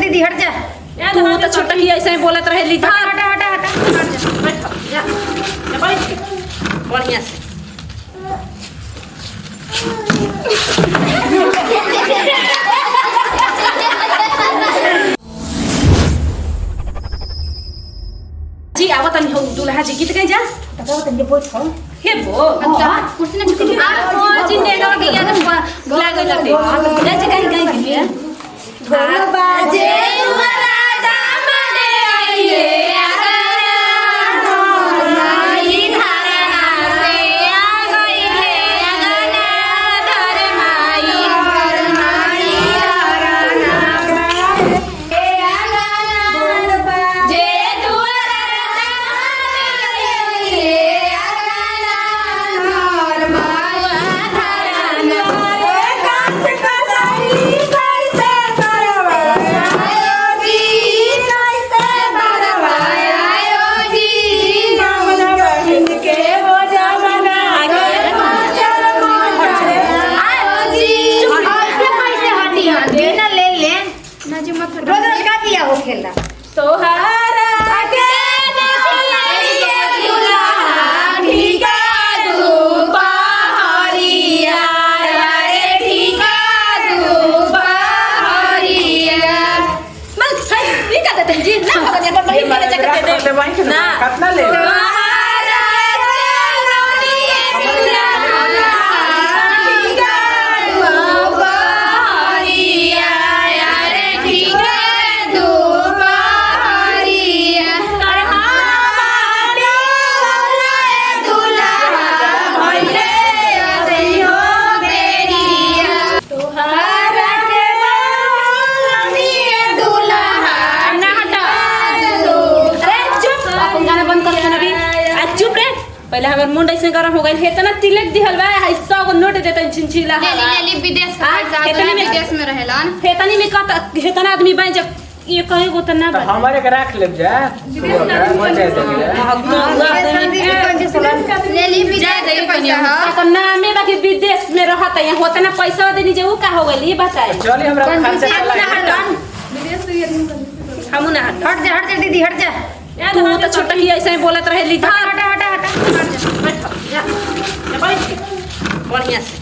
दीदी हट जा। तू तो छोटा ही ऐसे ही बोलत रहे ली। हटा हटा हटा हटा बैठ जा बैठ बढ़िया से। जी आवत नहीं हो दूल्हा जी गीत कहीं जा तब तंगे बैठ हो हे बो कुर्सी ना चुक आ जी ने दवा के याद बुला गई लते जा जी कहीं कहीं गई ढोल बाजे राजा मने आइए कितना ले पहले हमर मुंड ऐसे गरम हो गइल हे तना तिलक दिहल बा 100 गो नोट देतन छिनछिला ले ली विदेश का पैसा विदेश में रहेलन हेतनी में कहता हेतना आदमी बन जब ये कहे गो त ना तो हमारे के रख ले जा हो जाए ले ली विदेश के पैसा तो नामे बाकी विदेश में रहत है होता ना पैसा देनी जे ऊ का हो गइल ये बताए चली हमरा खर्चा चला विदेश से हम ना हट जा दीदी हट जा। तू तो छोटा ही ऐसे ही बोलत रहे ली। हटा हटा हटा बैठ जा बैठ बढ़िया से।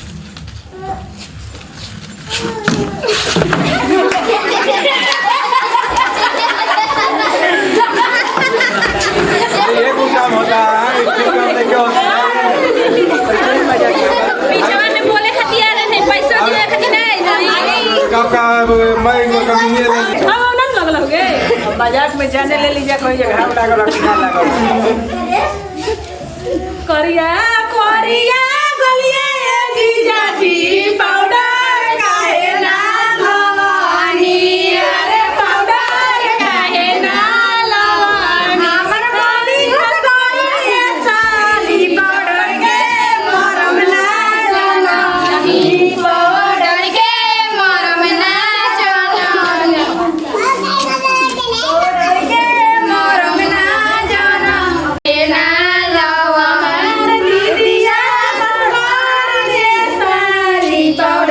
ये कुछ काम होता है इसके काम में क्या होता है पीछे में बोले खतिया रहे पैसा दिए खति नहीं का मैं कमी नहीं हम ना लगलोगे बाजार में जाने ले लीजिए कोई जगह हम लागल रखना लागल करिया करिया गलिया जीजा जी पाउडर काहे ना लवानी अरे पाउडर काहे ना लवानी हमर बाली हसोए साली पाउडर के मरम ना लवानी पाउडर के मरम ना जाना पाउडर के मरम ना जाना ए ना लवा दीदिया पाउडर के साली पाउडर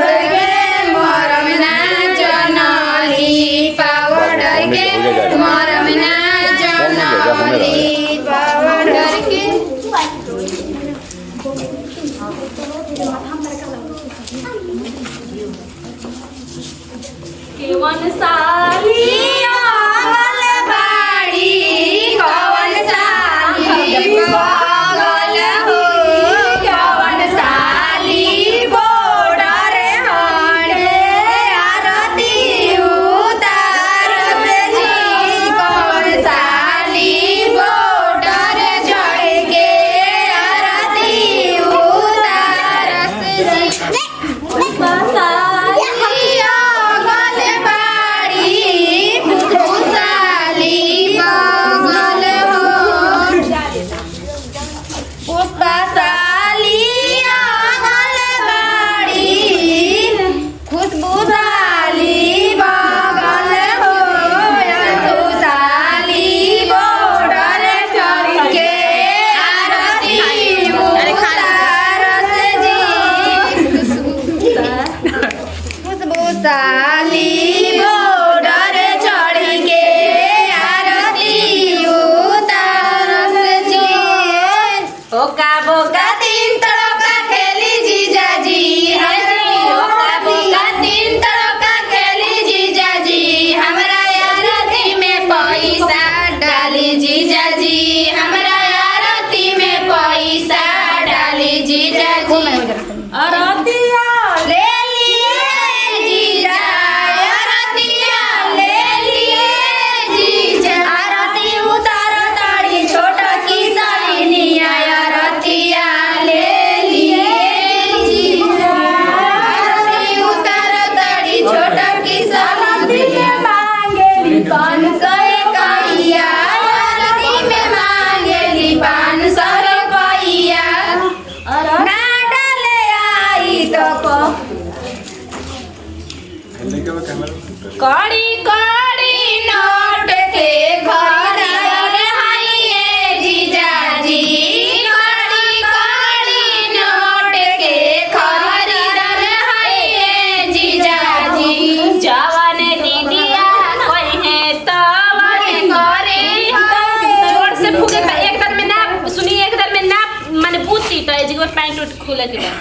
बोले के बाद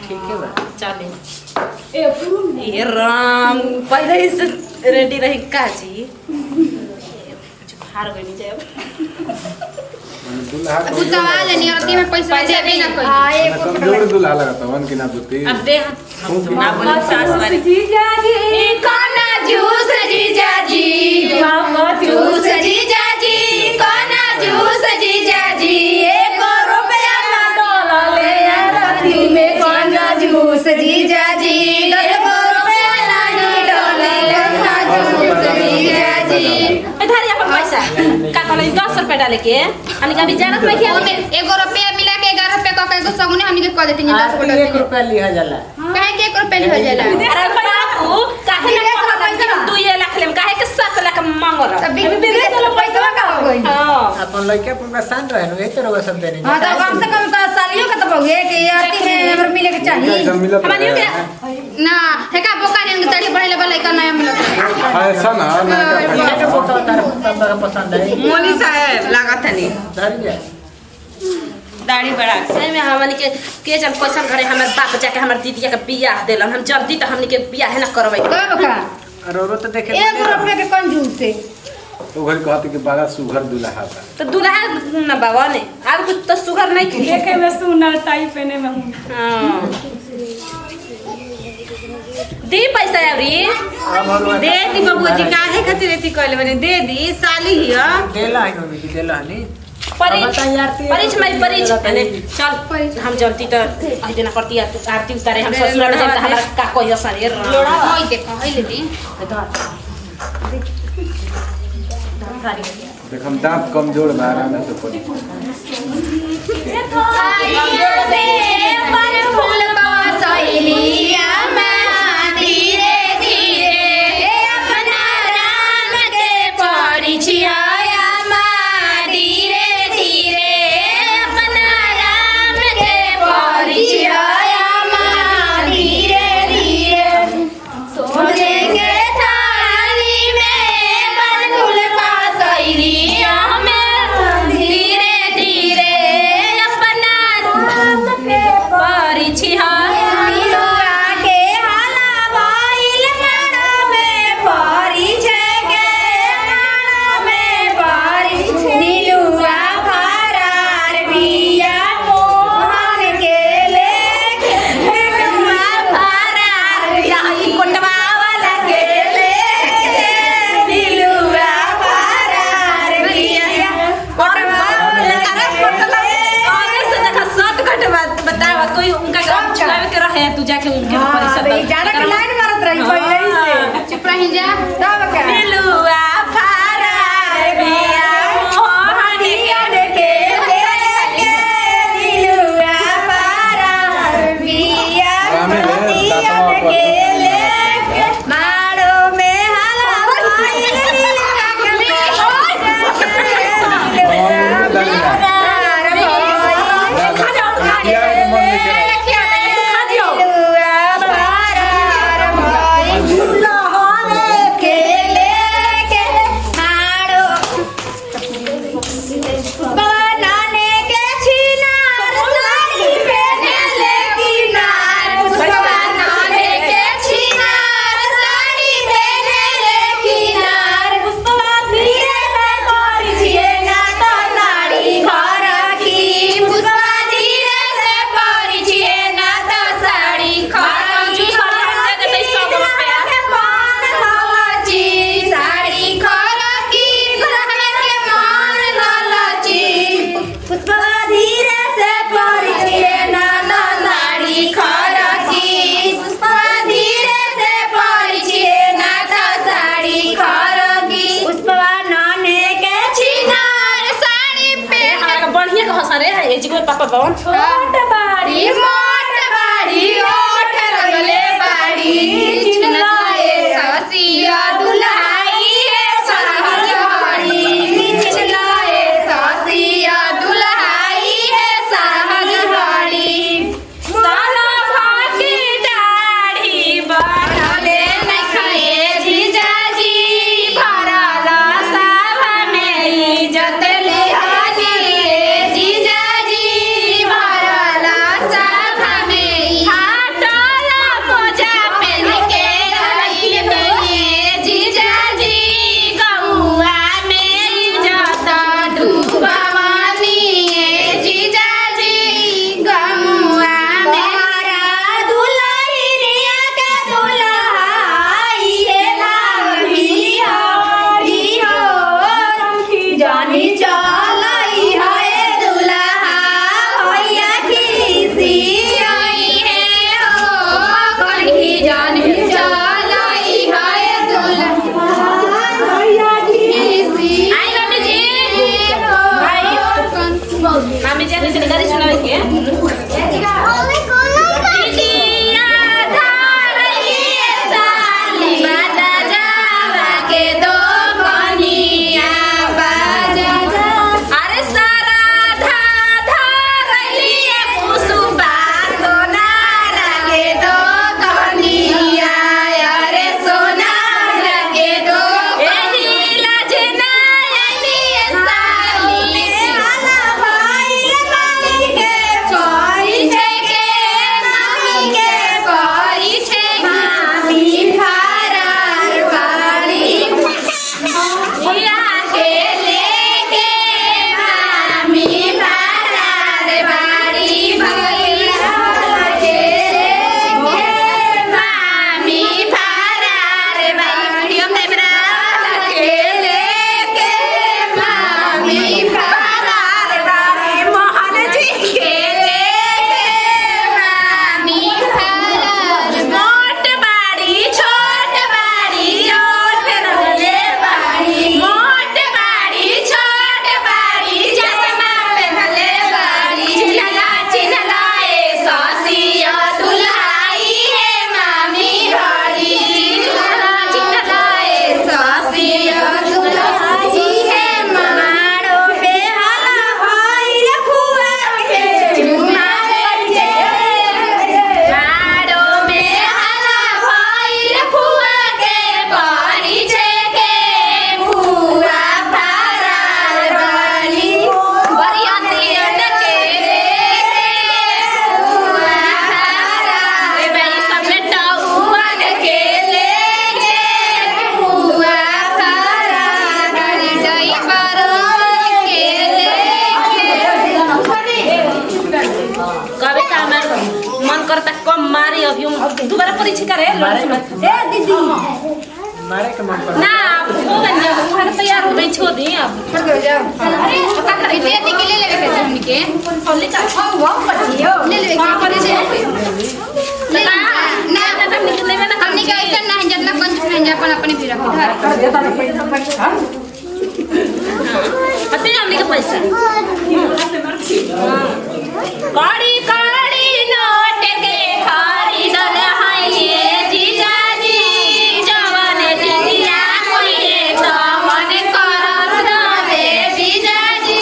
ठीक है बा चले ए राम पहले ही से रेडी रही काजी कुछ भार गई जाए दूल्हा तू दवा लेनी और ती में पैसा पैसा दे ना कोई नहीं। कमजोर दूल्हा लगता वन की ना बुद्धि अब दे हम ना बोले सास वाली जीजा जी कोना जूस जीजा जी जूस जीजा जी कोना जूस जीजा जी 1 रुपया ना डॉलर ले राती में कोना जूस जीजा जी 1 रुपया ना डॉलर कोना जूस जीजा जी इधर अपन पैसा का कहले 10 रुपया डाले के हमनी का भी जानत नहीं ओमे 1 रुपया मिला के 11 रुपया का के सगुने हमनी के कह देती 10 आज रुपया 1 रुपया लिया जाला काहे के 1 रुपया हो जाला अरे बाबू काहे ना पैसा 2 लाख लेम काहे के 7 लाख मांगल तब विदेश वाला पैसा का हो गई हां अपन लड़के अपन का शांत रहे ए तो रोगा सब देने हां तो कम से कम तो सालियों का तो होगे कि आती है हमर मिले के चाहिए हमनी के ना हेका बोका ने तड़ी बढ़ले वाला का नया मिलत ऐसा ना ना के फोटो तार पसंद है मोनी साहब लागत है नहीं धर जा दाढ़ी बढ़ा सही में हमनी के जन पैसा घरे हमर बाप जाके हमर दीदिया के बियाह देलन हम जल्दी तो हमनी के बियाह ना करबै का बोका रो तो देखे 1 रुपया के कंजूस से तो घर कहते कि बड़ा सुघर दूल्हा था तो दूल्हा ना बाबा ने और कुछ तो सुगर नहीं थी देखे में सुनर टाई पहने में हूं हां दे पैसा अबरी दे दी बाबूजी काहे खातिर एती कहले बने दे दी साली हिया देला है मम्मी देला है नहीं परिच अने चल हम जल्दी तो आई देना करती आरती उतारे हम ससुर में जाते हमरा का कहियो सारे लोड़ा होई दे कहले दी देख हम दांत कमजोर बा आराम से पड़ी आइया से पर फूल बसैलिया धीरे धीरे अपना राम के परिचिया धीरे धीरे अपना राम के परिचिया धीरे धीरे सोने के थाली में बनफूल बसैलिया धीरे धीरे अपना राम के परिचिया कोई उनका काम चलावे के रहे तू जाके उनके परिषद ज्यादा की लाइन मारत रही पहले ही से चुप रही जा तब का मिलुआ फरार बिया मोहनिया के दिलुआ फरार बिया मोहनिया के लेके मारो में हला पापा बावन छोट बाड़ी ओठ रंगले बाड़ी चिनलाए ससिया दुल्हाई है सरहरी चिनलाए ससिया दुल्हाई है सरहरी साला भाटी दाढ़ी बढ़ले नखए जीजाजी भरला सावा में इज्जत ले हाजी जीजाजी भरला जानी चलई है दुल्हा भैया खीसी आई है हो कहीं जानी चलई है दुल्हा भैया खीसी आई मम्मी जी भाई मम्मी जी ने गाड़ी सुनावे के मन करता कम मारी अभी दोबारा परीक्षा करे ए दीदी मारे के मन पर ना हो गया हम तैयार हो गई छो दी अब कर दो जाओ अरे पता कर दे दी के ले लेवे के हमनी के फल्ली का वो पटियो ले लेवे के पड़े छे ना ना हमनी के लेवे ना हमनी के ऐसा ना जितना कंजूस है जा अपन अपने भी रखो घर कर देता तो पैसा पते हमनी के पैसा काड़ी काड़ी नोट के खरीदल है ये जीजाजी जवन दीदिया कोई तो मन करत रे जीजाजी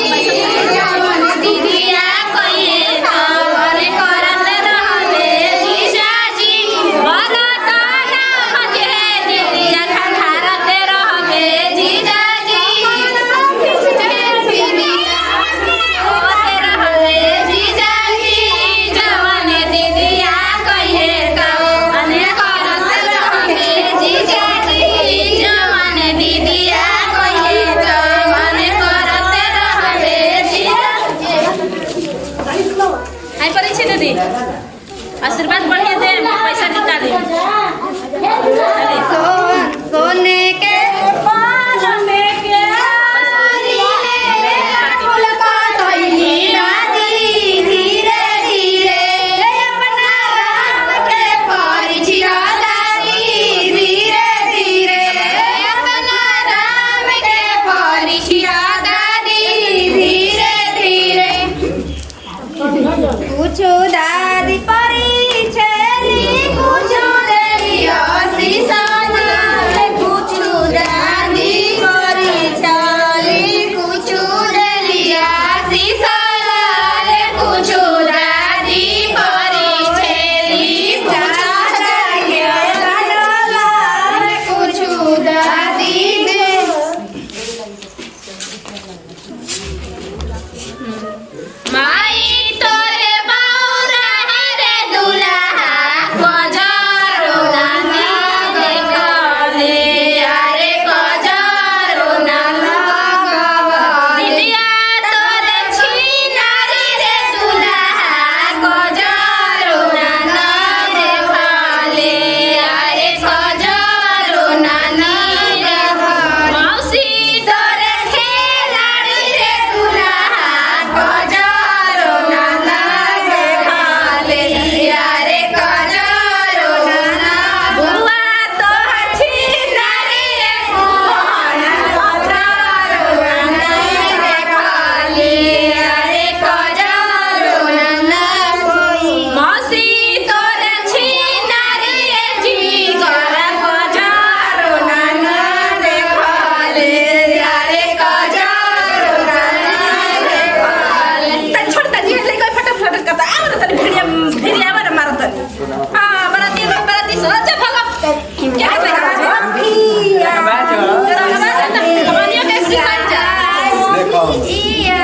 जवन दीदिया कोई तो मन करत रे जीजाजी बरत ना हजे दीदिया खंधारत रहे जीजाजी आशीर्वाद बढ़िया दे पैसा निकाले सोने के पालने के फूल का धइली राती धीरे धीरे अपना राम के परिचिया दादी धीरे धीरे अपना राम के परिचिया दादी धीरे धीरे पूछो दादी परी छेली पूछो देलिया सीसा पूछो दादी परी छेली पूछो देलिया सीसा पूछो दादी परी छेली पूछो दादी माई तोरे बाउरा रे दुल्हा गजरो नानी देखले अरे गजरो नानी दीदिया तोरे छिनारी रे दुल्हा गजरो नानी देखले अरे गजरो नानी मौसी तोरे खेलाड़ी जिया